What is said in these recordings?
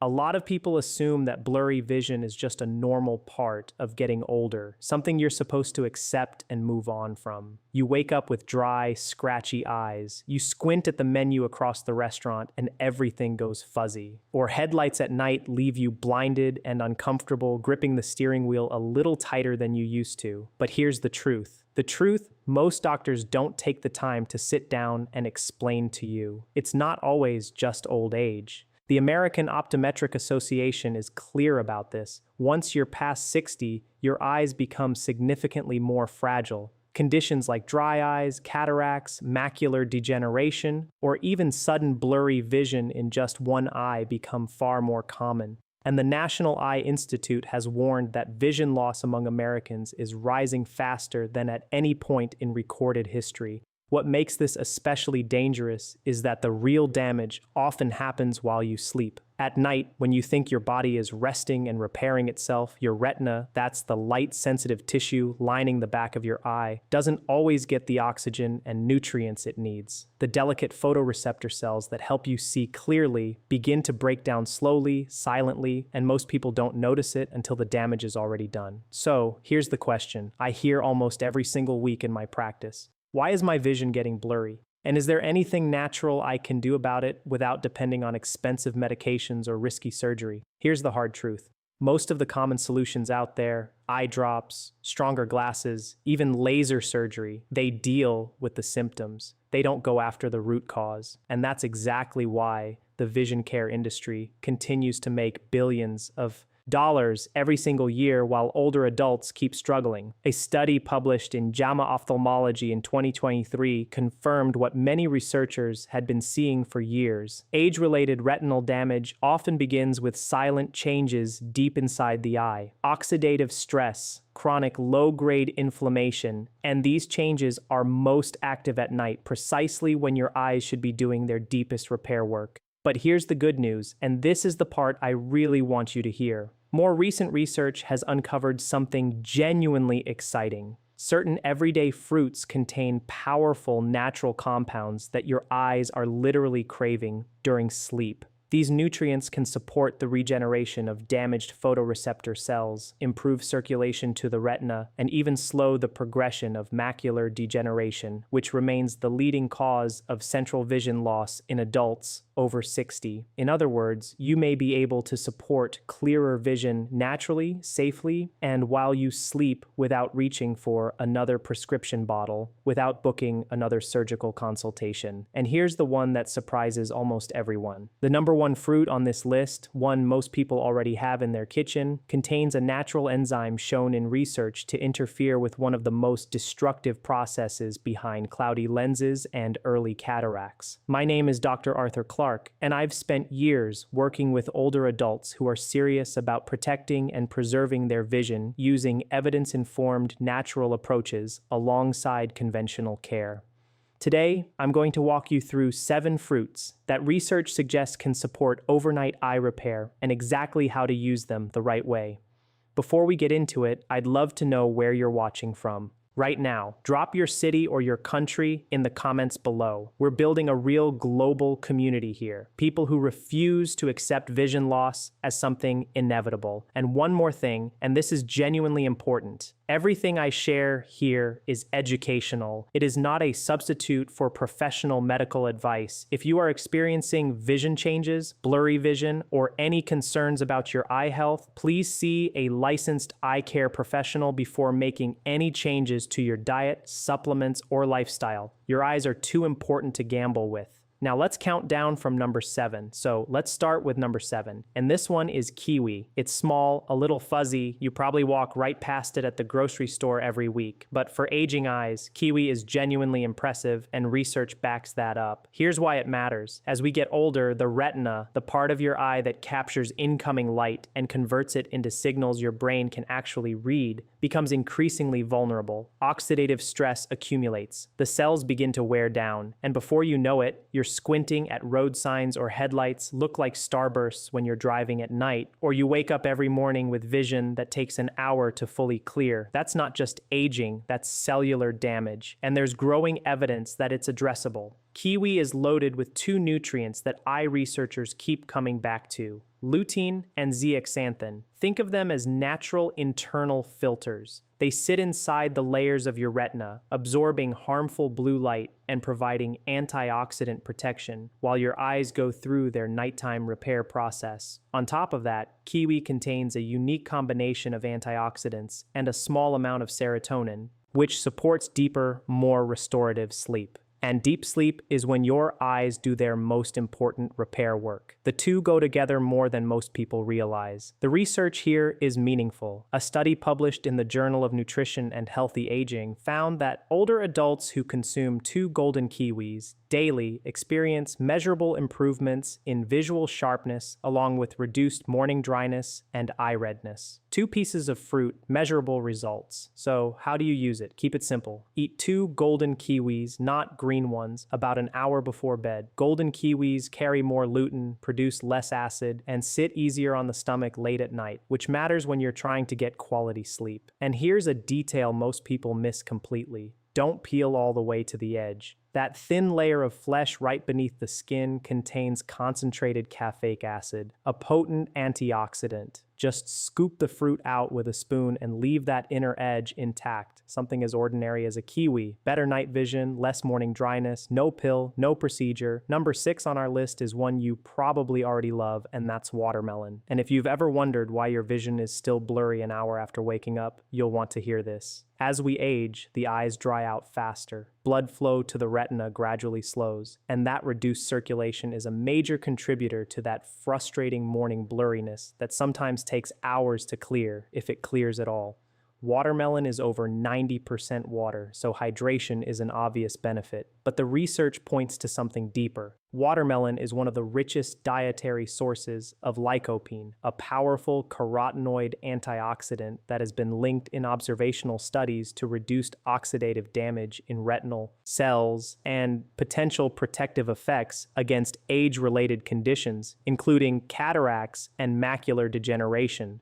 A lot of people assume that blurry vision is just a normal part of getting older, something you're supposed to accept and move on from. You wake up with dry, scratchy eyes. You squint at the menu across the restaurant and everything goes fuzzy. Or headlights at night leave you blinded and uncomfortable, gripping the steering wheel a little tighter than you used to. But here's the truth. The truth, most doctors don't take the time to sit down and explain to you. It's not always just old age. The American Optometric Association is clear about this. Once you're past 60, your eyes become significantly more fragile. Conditions like dry eyes, cataracts, macular degeneration, or even sudden blurry vision in just one eye become far more common. And the National Eye Institute has warned that vision loss among Americans is rising faster than at any point in recorded history. What makes this especially dangerous is that the real damage often happens while you sleep. At night, when you think your body is resting and repairing itself, your retina, that's the light-sensitive tissue lining the back of your eye, doesn't always get the oxygen and nutrients it needs. The delicate photoreceptor cells that help you see clearly begin to break down slowly, silently, and most people don't notice it until the damage is already done. So, here's the question I hear almost every single week in my practice. Why is my vision getting blurry? And is there anything natural I can do about it without depending on expensive medications or risky surgery? Here's the hard truth. Most of the common solutions out there, eye drops, stronger glasses, even laser surgery, they deal with the symptoms. They don't go after the root cause. And that's exactly why the vision care industry continues to make billions of dollars every single year while older adults keep struggling. A study published in JAMA Ophthalmology in 2023 confirmed what many researchers had been seeing for years. Age-related retinal damage often begins with silent changes deep inside the eye. Oxidative stress, chronic low-grade inflammation, and these changes are most active at night, precisely when your eyes should be doing their deepest repair work. But here's the good news, and this is the part I really want you to hear. More recent research has uncovered something genuinely exciting. Certain everyday fruits contain powerful natural compounds that your eyes are literally craving during sleep. These nutrients can support the regeneration of damaged photoreceptor cells, improve circulation to the retina, and even slow the progression of macular degeneration, which remains the leading cause of central vision loss in adults over 60. In other words, you may be able to support clearer vision naturally, safely, and while you sleep without reaching for another prescription bottle, without booking another surgical consultation. And here's the one that surprises almost everyone. The number one fruit on this list, one most people already have in their kitchen, contains a natural enzyme shown in research to interfere with one of the most destructive processes behind cloudy lenses and early cataracts. My name is Dr. Arthur Clark, and I've spent years working with older adults who are serious about protecting and preserving their vision using evidence-informed natural approaches alongside conventional care. Today, I'm going to walk you through 7 fruits that research suggests can support overnight eye repair and exactly how to use them the right way. Before we get into it, I'd love to know where you're watching from. Right now, drop your city or your country in the comments below. We're building a real global community here. People who refuse to accept vision loss as something inevitable. And one more thing, and this is genuinely important. Everything I share here is educational. It is not a substitute for professional medical advice. If you are experiencing vision changes, blurry vision, or any concerns about your eye health, please see a licensed eye care professional before making any changes to your diet, supplements, or lifestyle. Your eyes are too important to gamble with. Now let's count down from number 7. So let's start with number 7. And this one is kiwi. It's small, a little fuzzy. You probably walk right past it at the grocery store every week. But for aging eyes, kiwi is genuinely impressive and research backs that up. Here's why it matters. As we get older, the retina, the part of your eye that captures incoming light and converts it into signals your brain can actually read, becomes increasingly vulnerable. Oxidative stress accumulates. The cells begin to wear down. And before you know it, you're squinting at road signs or headlights, look like starbursts when you're driving at night, or you wake up every morning with vision that takes an hour to fully clear. That's not just aging, that's cellular damage. And there's growing evidence that it's addressable. Kiwi is loaded with 2 nutrients that eye researchers keep coming back to: Lutein and zeaxanthin. Think of them as natural internal filters. They sit inside the layers of your retina, absorbing harmful blue light and providing antioxidant protection while your eyes go through their nighttime repair process. On top of that, kiwi contains a unique combination of antioxidants and a small amount of serotonin, which supports deeper, more restorative sleep. And deep sleep is when your eyes do their most important repair work. The two go together more than most people realize. The research here is meaningful. A study published in the Journal of Nutrition and Healthy Aging found that older adults who consume 2 golden kiwis daily experience measurable improvements in visual sharpness along with reduced morning dryness and eye redness. 2 pieces of fruit, measurable results. So how do you use it? Keep it simple. Eat 2 golden kiwis, not green ones, about an hour before bed. Golden kiwis carry more lutein, produce less acid, and sit easier on the stomach late at night, which matters when you're trying to get quality sleep. And here's a detail most people miss completely. Don't peel all the way to the edge. That thin layer of flesh right beneath the skin contains concentrated caffeic acid, a potent antioxidant. Just scoop the fruit out with a spoon and leave that inner edge intact, something as ordinary as a kiwi. Better night vision, less morning dryness, no pill, no procedure. Number 6 on our list is one you probably already love, and that's watermelon. And if you've ever wondered why your vision is still blurry an hour after waking up, you'll want to hear this. As we age, the eyes dry out faster. Blood flow to the retina gradually slows, and that reduced circulation is a major contributor to that frustrating morning blurriness that sometimes takes hours to clear, if it clears at all. Watermelon is over 90% water, so hydration is an obvious benefit. But the research points to something deeper. Watermelon is one of the richest dietary sources of lycopene, a powerful carotenoid antioxidant that has been linked in observational studies to reduced oxidative damage in retinal cells and potential protective effects against age-related conditions, including cataracts and macular degeneration.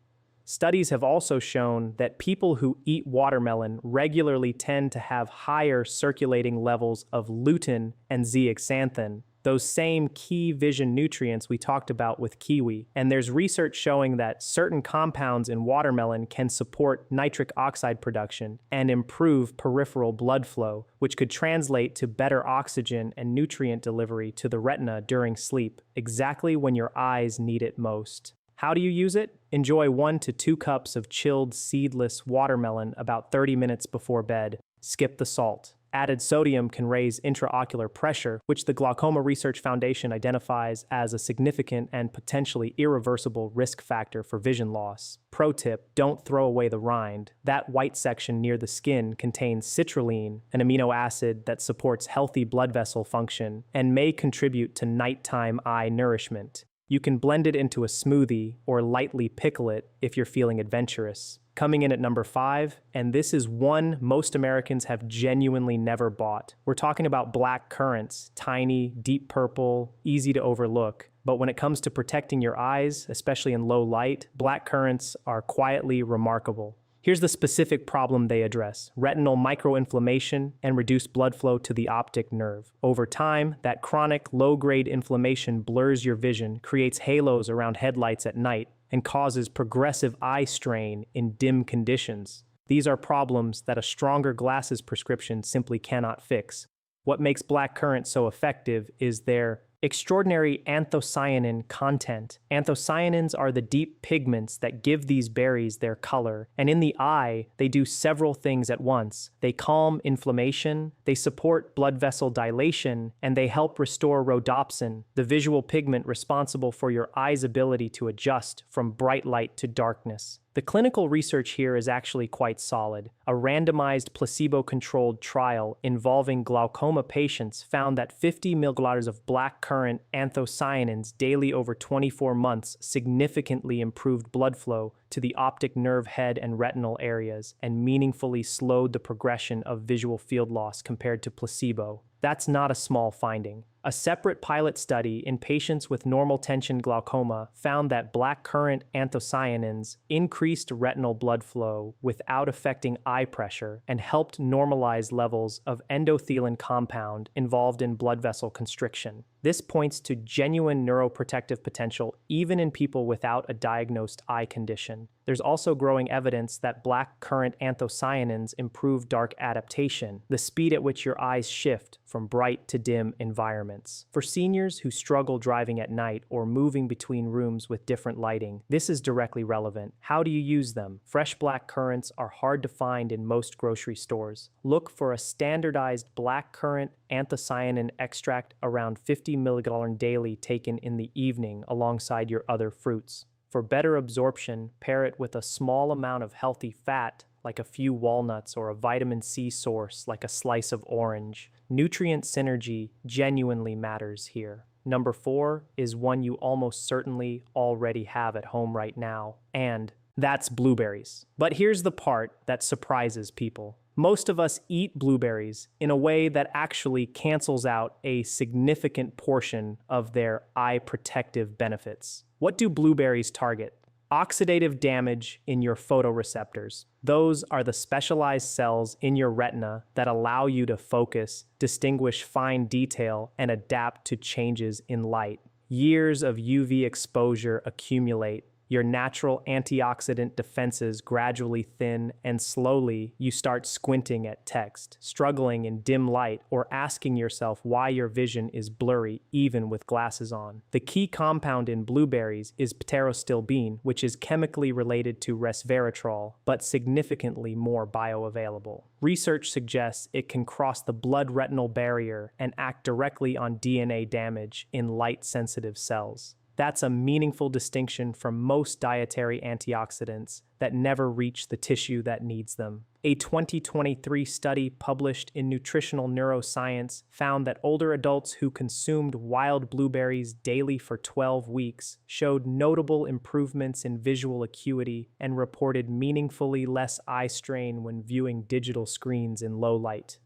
Studies have also shown that people who eat watermelon regularly tend to have higher circulating levels of lutein and zeaxanthin, those same key vision nutrients we talked about with kiwi. And there's research showing that certain compounds in watermelon can support nitric oxide production and improve peripheral blood flow, which could translate to better oxygen and nutrient delivery to the retina during sleep, exactly when your eyes need it most. How do you use it? Enjoy 1 to 2 cups of chilled seedless watermelon about 30 minutes before bed. Skip the salt. Added sodium can raise intraocular pressure, which the Glaucoma Research Foundation identifies as a significant and potentially irreversible risk factor for vision loss. Pro tip, don't throw away the rind. That white section near the skin contains citrulline, an amino acid that supports healthy blood vessel function and may contribute to nighttime eye nourishment. You can blend it into a smoothie or lightly pickle it if you're feeling adventurous. Coming in at number 5, and this is one most Americans have genuinely never bought. We're talking about black currants, tiny, deep purple, easy to overlook. But when it comes to protecting your eyes, especially in low light, black currants are quietly remarkable. Here's the specific problem they address: retinal microinflammation and reduced blood flow to the optic nerve. Over time, that chronic, low-grade inflammation blurs your vision, creates halos around headlights at night, and causes progressive eye strain in dim conditions. These are problems that a stronger glasses prescription simply cannot fix. What makes blackcurrant so effective is their extraordinary anthocyanin content. Anthocyanins are the deep pigments that give these berries their color, and in the eye, they do several things at once. They calm inflammation, they support blood vessel dilation, and they help restore rhodopsin, the visual pigment responsible for your eye's ability to adjust from bright light to darkness. The clinical research here is actually quite solid. A randomized placebo-controlled trial involving glaucoma patients found that 50 milliliters of blackcurrant anthocyanins daily over 24 months significantly improved blood flow to the optic nerve head and retinal areas and meaningfully slowed the progression of visual field loss compared to placebo. That's not a small finding. A separate pilot study in patients with normal tension glaucoma found that blackcurrant anthocyanins increased retinal blood flow without affecting eye pressure and helped normalize levels of endothelin compound involved in blood vessel constriction. This points to genuine neuroprotective potential even in people without a diagnosed eye condition. There's also growing evidence that blackcurrant anthocyanins improve dark adaptation, the speed at which your eyes shift from bright to dim environments. For seniors who struggle driving at night or moving between rooms with different lighting, this is directly relevant. How do you use them? Fresh black currants are hard to find in most grocery stores. Look for a standardized blackcurrant anthocyanin extract around 50 mg daily taken in the evening alongside your other fruits. For better absorption, pair it with a small amount of healthy fat, like a few walnuts, or a vitamin C source, like a slice of orange. Nutrient synergy genuinely matters here. Number 4 is one you almost certainly already have at home right now, and that's blueberries. But here's the part that surprises people. Most of us eat blueberries in a way that actually cancels out a significant portion of their eye protective benefits. What do blueberries target? Oxidative damage in your photoreceptors. Those are the specialized cells in your retina that allow you to focus, distinguish fine detail, and adapt to changes in light. Years of UV exposure accumulate. Your natural antioxidant defenses gradually thin, and slowly you start squinting at text, struggling in dim light, or asking yourself why your vision is blurry even with glasses on. The key compound in blueberries is pterostilbene, which is chemically related to resveratrol, but significantly more bioavailable. Research suggests it can cross the blood-retinal barrier and act directly on DNA damage in light-sensitive cells. That's a meaningful distinction from most dietary antioxidants that never reach the tissue that needs them. A 2023 study published in Nutritional Neuroscience found that older adults who consumed wild blueberries daily for 12 weeks showed notable improvements in visual acuity and reported meaningfully less eye strain when viewing digital screens in low light.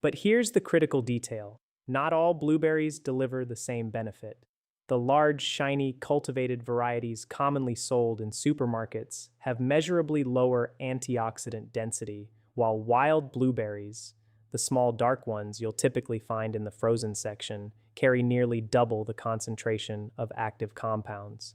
But here's the critical detail. Not all blueberries deliver the same benefit. The large, shiny, cultivated varieties commonly sold in supermarkets have measurably lower antioxidant density, while wild blueberries, the small dark ones you'll typically find in the frozen section, carry nearly double the concentration of active compounds.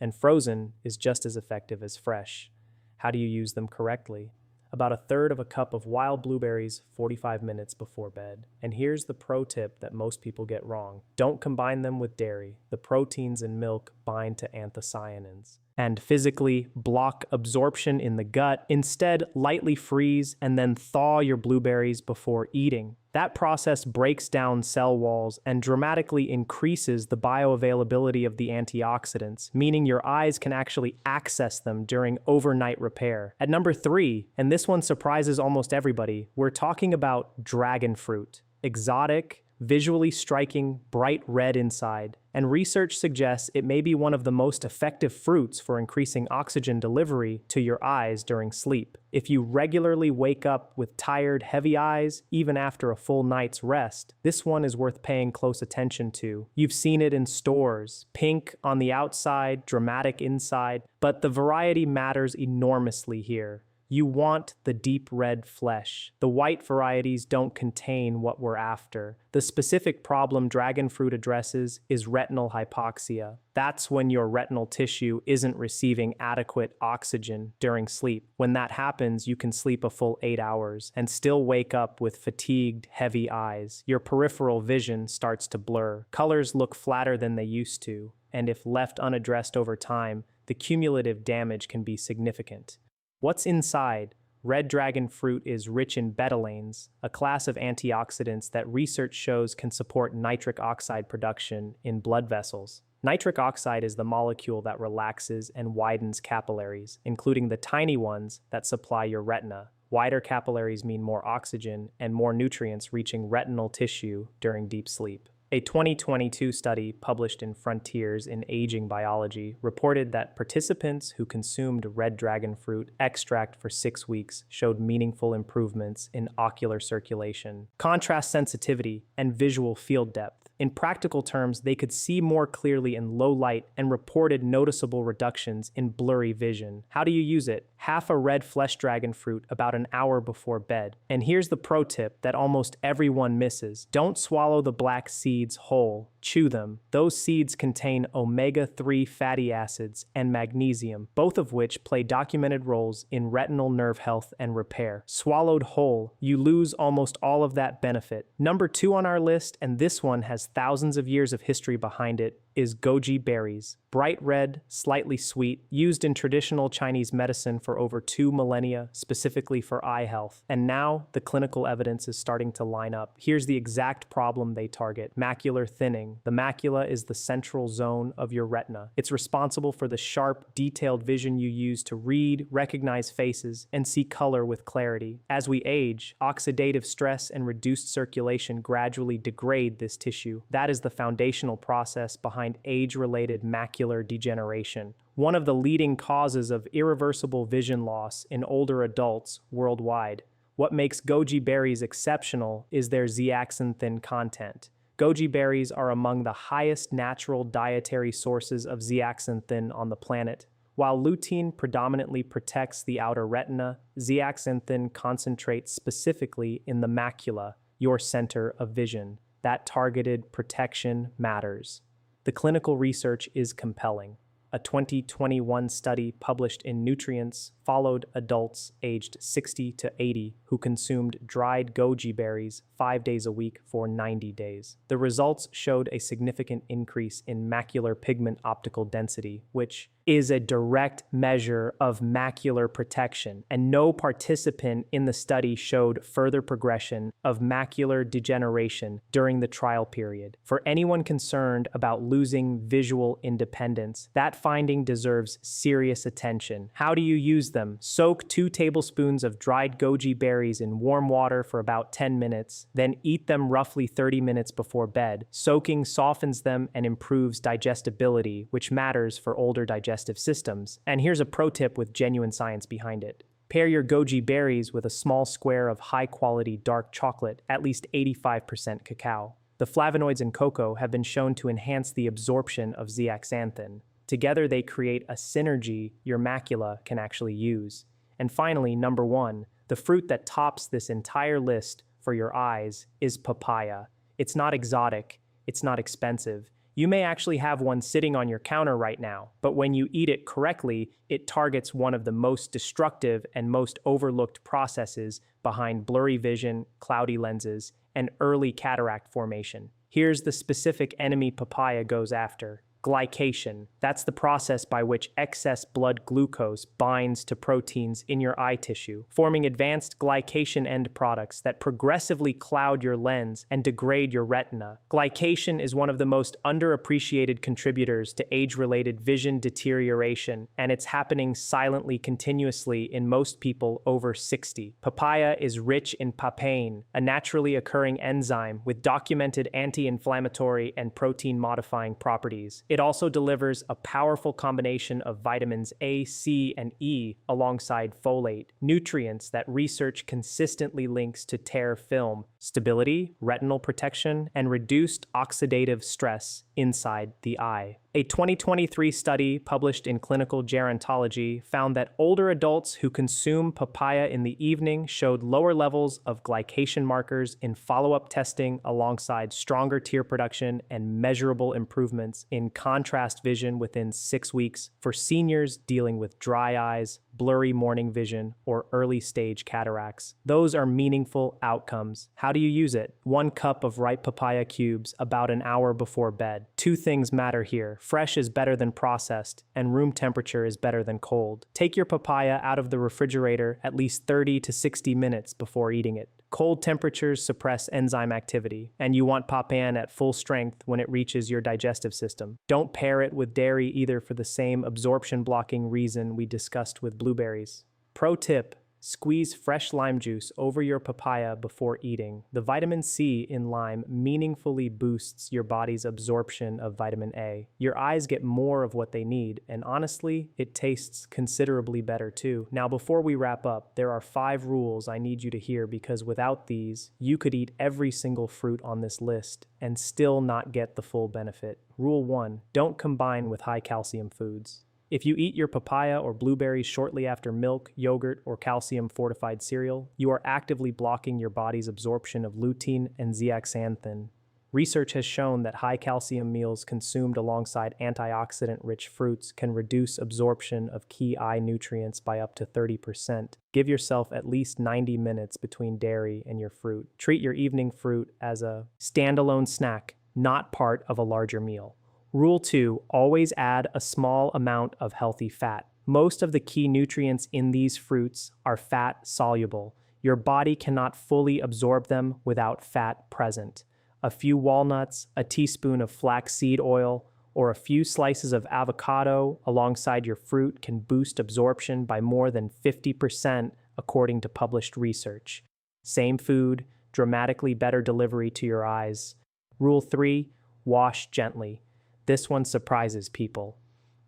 And frozen is just as effective as fresh. How do you use them correctly? About a third of a cup of wild blueberries 45 minutes before bed. And here's the pro tip that most people get wrong. Don't combine them with dairy. The proteins in milk bind to anthocyanins and physically block absorption in the gut. Instead, lightly freeze and then thaw your blueberries before eating. That process breaks down cell walls and dramatically increases the bioavailability of the antioxidants, meaning your eyes can actually access them during overnight repair. At number 3, and this one surprises almost everybody, we're talking about dragon fruit. Exotic, visually striking, bright red inside, and research suggests it may be one of the most effective fruits for increasing oxygen delivery to your eyes during sleep. If you regularly wake up with tired, heavy eyes, even after a full night's rest, this one is worth paying close attention to. You've seen it in stores, pink on the outside, dramatic inside, but the variety matters enormously here. You want the deep red flesh. The white varieties don't contain what we're after. The specific problem dragon fruit addresses is retinal hypoxia. That's when your retinal tissue isn't receiving adequate oxygen during sleep. When that happens, you can sleep a full 8 hours and still wake up with fatigued, heavy eyes. Your peripheral vision starts to blur. Colors look flatter than they used to, and if left unaddressed over time, the cumulative damage can be significant. What's inside? Red dragon fruit is rich in betalains, a class of antioxidants that research shows can support nitric oxide production in blood vessels. Nitric oxide is the molecule that relaxes and widens capillaries, including the tiny ones that supply your retina. Wider capillaries mean more oxygen and more nutrients reaching retinal tissue during deep sleep. A 2022 study published in Frontiers in Aging Biology reported that participants who consumed red dragon fruit extract for 6 weeks showed meaningful improvements in ocular circulation, contrast sensitivity, and visual field depth. In practical terms, they could see more clearly in low light and reported noticeable reductions in blurry vision. How do you use it? Half a red flesh dragon fruit about an hour before bed. And here's the pro tip that almost everyone misses. Don't swallow the black seeds whole. Chew them. Those seeds contain omega-3 fatty acids and magnesium, both of which play documented roles in retinal nerve health and repair. Swallowed whole, you lose almost all of that benefit. Number 2 on our list, and this one has thousands of years of history behind it, is goji berries. Bright red, slightly sweet, used in traditional Chinese medicine for over 2 millennia, specifically for eye health. And now, the clinical evidence is starting to line up. Here's the exact problem they target: macular thinning. The macula is the central zone of your retina. It's responsible for the sharp, detailed vision you use to read, recognize faces, and see color with clarity. As we age, oxidative stress and reduced circulation gradually degrade this tissue. That is the foundational process behind age-related macular degeneration, one of the leading causes of irreversible vision loss in older adults worldwide. What makes goji berries exceptional is their zeaxanthin content. Goji berries are among the highest natural dietary sources of zeaxanthin on the planet. While lutein predominantly protects the outer retina, zeaxanthin concentrates specifically in the macula, your center of vision. That targeted protection matters. The clinical research is compelling. A 2021 study published in Nutrients followed adults aged 60 to 80 who consumed dried goji berries 5 days a week for 90 days. The results showed a significant increase in macular pigment optical density, which is a direct measure of macular protection, and no participant in the study showed further progression of macular degeneration during the trial period. For anyone concerned about losing visual independence, that finding deserves serious attention. How do you use them? Soak 2 tablespoons of dried goji berries in warm water for about 10 minutes, then eat them roughly 30 minutes before bed. Soaking softens them and improves digestibility, which matters for older digestive systems. And here's a pro tip with genuine science behind it. Pair your goji berries with a small square of high-quality dark chocolate, at least 85% cacao. The flavonoids in cocoa have been shown to enhance the absorption of zeaxanthin. Together, they create a synergy your macula can actually use. And finally, number 1, the fruit that tops this entire list for your eyes is papaya. It's not exotic, it's not expensive. You may actually have one sitting on your counter right now, but when you eat it correctly, it targets one of the most destructive and most overlooked processes behind blurry vision, cloudy lenses, and early cataract formation. Here's the specific enemy papaya goes after: glycation. That's the process by which excess blood glucose binds to proteins in your eye tissue, forming advanced glycation end products that progressively cloud your lens and degrade your retina. Glycation is one of the most underappreciated contributors to age-related vision deterioration, and it's happening silently continuously in most people over 60. Papaya is rich in papain, a naturally occurring enzyme with documented anti-inflammatory and protein-modifying properties. It also delivers a powerful combination of vitamins A, C, and E alongside folate, nutrients that research consistently links to tear film, stability, retinal protection, and reduced oxidative stress inside the eye. A 2023 study published in Clinical Gerontology found that older adults who consume papaya in the evening showed lower levels of glycation markers in follow-up testing alongside stronger tear production and measurable improvements in contrast vision within 6 weeks for seniors dealing with dry eyes, blurry morning vision, or early-stage cataracts. Those are meaningful outcomes. How do you use it? 1 cup of ripe papaya cubes about an hour before bed. 2 things matter here. Fresh is better than processed, and room temperature is better than cold. Take your papaya out of the refrigerator at least 30 to 60 minutes before eating it. Cold temperatures suppress enzyme activity, and you want papain at full strength when it reaches your digestive system. Don't pair it with dairy either for the same absorption blocking reason we discussed with blueberries. Pro tip: Squeeze fresh lime juice over your papaya before eating. The vitamin C in lime meaningfully boosts your body's absorption of vitamin A. Your eyes get more of what they need, and honestly, it tastes considerably better too. Now, before we wrap up, there are 5 rules I need you to hear because without these, you could eat every single fruit on this list and still not get the full benefit. Rule 1: don't combine with high calcium foods. If you eat your papaya or blueberries shortly after milk, yogurt, or calcium-fortified cereal, you are actively blocking your body's absorption of lutein and zeaxanthin. Research has shown that high-calcium meals consumed alongside antioxidant-rich fruits can reduce absorption of key eye nutrients by up to 30%. Give yourself at least 90 minutes between dairy and your fruit. Treat your evening fruit as a standalone snack, not part of a larger meal. Rule 2: always add a small amount of healthy fat. Most of the key nutrients in these fruits are fat soluble. Your body cannot fully absorb them without fat present. A few walnuts, a teaspoon of flaxseed oil, or a few slices of avocado alongside your fruit can boost absorption by more than 50% according to published research. Same food, dramatically better delivery to your eyes. Rule 3: wash gently. This one surprises people.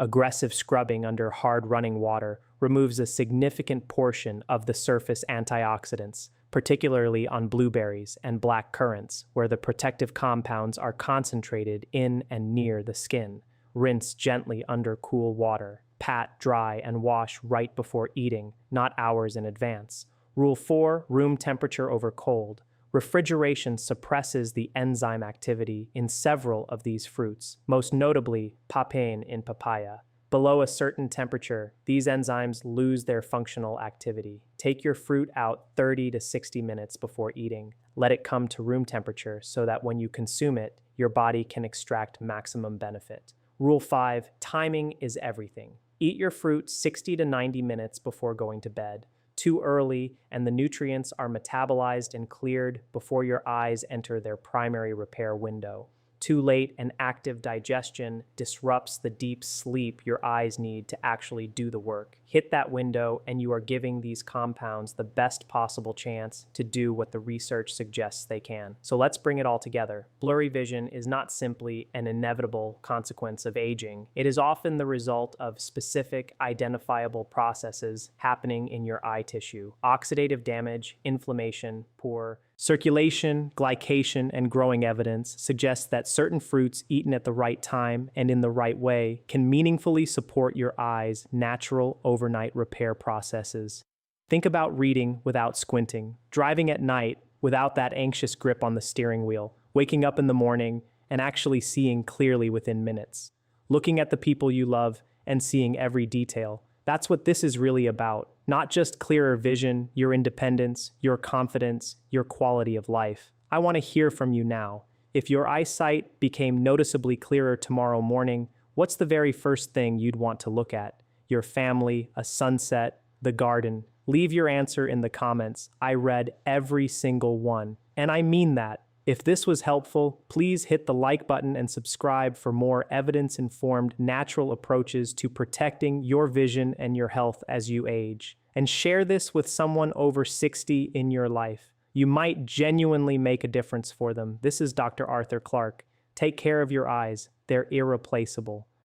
Aggressive scrubbing under hard running water removes a significant portion of the surface antioxidants, particularly on blueberries and black currants, where the protective compounds are concentrated in and near the skin. Rinse gently under cool water. Pat, dry, and wash right before eating, not hours in advance. Rule 4: room temperature over cold. Refrigeration suppresses the enzyme activity in several of these fruits, most notably papain in papaya. Below a certain temperature, these enzymes lose their functional activity. Take your fruit out 30 to 60 minutes before eating. Let it come to room temperature so that when you consume it, your body can extract maximum benefit. Rule 5: timing is everything. Eat your fruit 60 to 90 minutes before going to bed. Too early, and the nutrients are metabolized and cleared before your eyes enter their primary repair window. Too late, and active digestion disrupts the deep sleep your eyes need to actually do the work. Hit that window, and you are giving these compounds the best possible chance to do what the research suggests they can. So let's bring it all together. Blurry vision is not simply an inevitable consequence of aging. It is often the result of specific, identifiable processes happening in your eye tissue. Oxidative damage, inflammation, poor circulation, glycation, and growing evidence suggests that certain fruits eaten at the right time and in the right way can meaningfully support your eye's natural overnight repair processes. Think about reading without squinting, driving at night without that anxious grip on the steering wheel, waking up in the morning and actually seeing clearly within minutes, looking at the people you love and seeing every detail. That's what this is really about. Not just clearer vision, your independence, your confidence, your quality of life. I want to hear from you now. If your eyesight became noticeably clearer tomorrow morning, what's the very first thing you'd want to look at? Your family, a sunset, the garden? Leave your answer in the comments. I read every single one, and I mean that. If this was helpful, please hit the like button and subscribe for more evidence-informed, natural approaches to protecting your vision and your health as you age. And share this with someone over 60 in your life. You might genuinely make a difference for them. This is Dr. Arthur Clark. Take care of your eyes. They're irreplaceable.